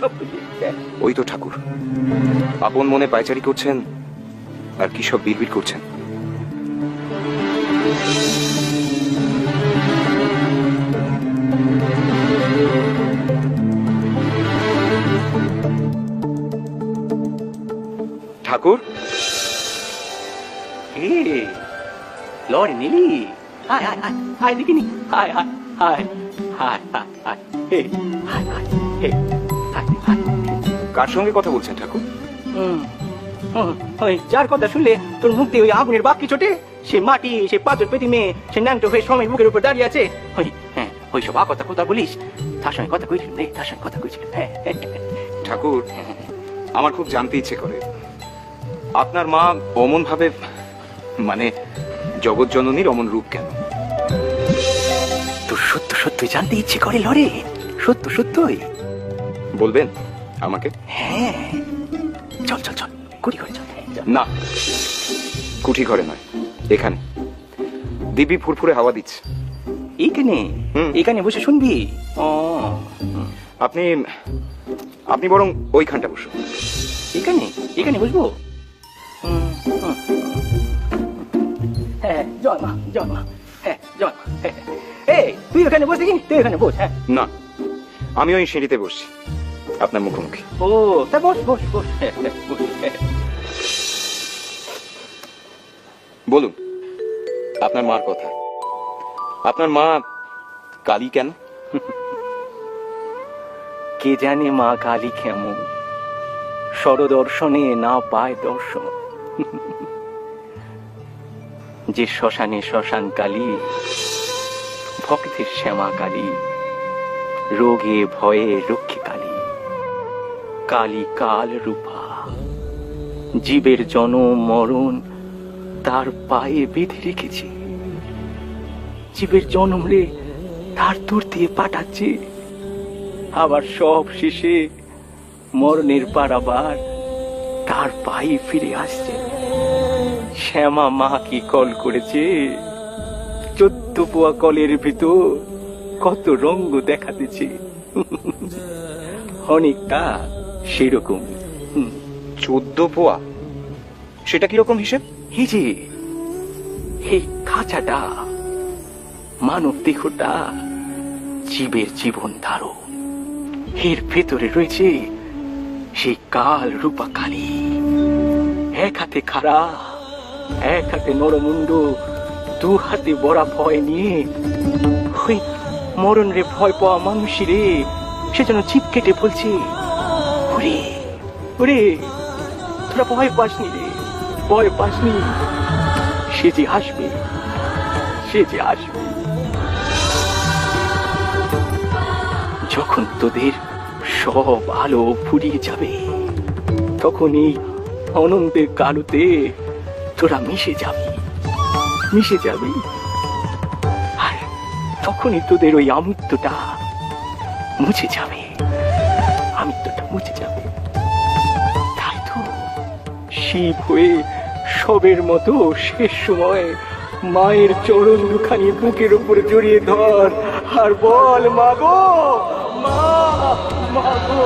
সব বুঝি। ওই তো ঠাকুর, আপন মনে পায়চারি করছেন আর কি সব বিড়বিড় করছেন। ঠাকুর, লড় নীলি, হায় হায় হায় হায় দেখিনি, হায় হায় হায় হায় হায় হায় হে হায় হায় হে হায় হায়। কার সঙ্গে কথা বলছেন ঠাকুর? ওই যার কথা শুনলে তোর মুখ দিয়ে ওই আগুনের বাকি ছোটে, সে মাটি, সে পাথর পেতি মেয়ে, সে ন্যাংটো হয়ে সময় বুকের উপর দাঁড়িয়ে আছে। ওই হ্যাঁ, ওই সব কথা কথা বলিস, তার সঙ্গে কথা কইছিলাম রে, তার সঙ্গে কথা কইছিলাম। হ্যাঁ ঠাকুর, আমার খুব জানতে ইচ্ছে করে আপনার মা অমন ভাবে, মানে জগৎ জননীর অমন রূপ কেন? তোর সত্য সত্যই জানতে ইচ্ছে করে লড়ে, সত্য সত্যই বলবেন আমাকে? হ্যাঁ, চল চল চল, কুড়ি ঘরে চল। না, কুঠি ঘরে নয়, এখানে দিব্যি ফুরফুরে হাওয়া দিচ্ছে। এইখানে এখানে বসে শুনবি? ও আপনি আপনি বরং ওইখানটা বসুন। এখানে এখানে বসবো? হ্যাঁ, জয় মা, জয় মা, হ্যাঁ জয় মা। এই তুই ওখানে বসে কিনি, তুই ওখানে বস। হ্যাঁ না, আমি ওই সিঁড়িতে বসছি আপনার মুখোমুখি। ও তা বস বস বস, বস। বলুন আপনার মার কথা। আপনার মা কালী কেন? কে জানে মা কালী কেমন, সরদর্শনে না পায় দর্শন। যে শ্মশানে শ্মশান কালী, ভক্তের শ্যামা কালী, রোগে ভয়ে রক্ষী কালী। কালী কাল রূপা, জীবের জনম মরণ তার পায়ে বেঁধে রেখেছে। জীবের জন্ম রে তার দূর দিয়ে পাঠাচ্ছে, আবার সব শেষে মরণের পারাবার তার পায়ে ফিরে আসছে। শ্যামা মা কি কল করেছে, 14 পোয়া কলের ভিতর কত রঙ্গ দেখাতেছে। অনেকটা সেরকম। 14 পোয়া? সেটা কিরকম হিসেব? এই যে এই খাঁচাটা, মানব দেহটা জীবের জীবন ধারণ, এর ভেতরে রয়েছে সেই কাল রূপা কালী। এক হাতে খাড়া, এক হাতে নরমুণ্ড, 2 হাতে বড়া ভয় নিয়ে ওই মরণ রে ভয় পাওয়া মানুষই রে সে যেন চিপ কেটে বলছে, ওরে ওরে তোরা ভয় পাসনি রে, ভয় পাসনি, সে যে আসবে, সে যে আসবে। যখন তোদের সব আলো ফুরিয়ে যাবে, তখন এই অনন্তের কালোতে তোরা মিশে যাবি, মিশে যাবি। আর তখনই তোদের ওই আমৃত্যুটা মুছে যাবে, আমৃত্যুটা মুছে যাবে। তাই তো শিব হয়ে সবের মতো শেষ সময় মায়ের চরণ দুখানি বুকের উপরে জড়িয়ে ধর আর বল, মা গো, মা, মা গো।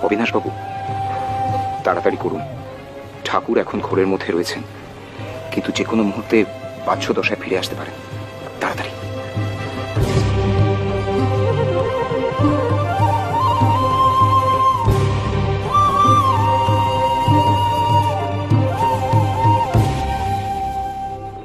অবিনাশবাবু, তাড়াতাড়ি করুন। ঠাকুর এখন ঘোরের মধ্যে রয়েছেন, কিন্তু যে কোনো মুহূর্তে 5-6 দশায় ফিরে আসতে পারেন। তাড়াতাড়ি।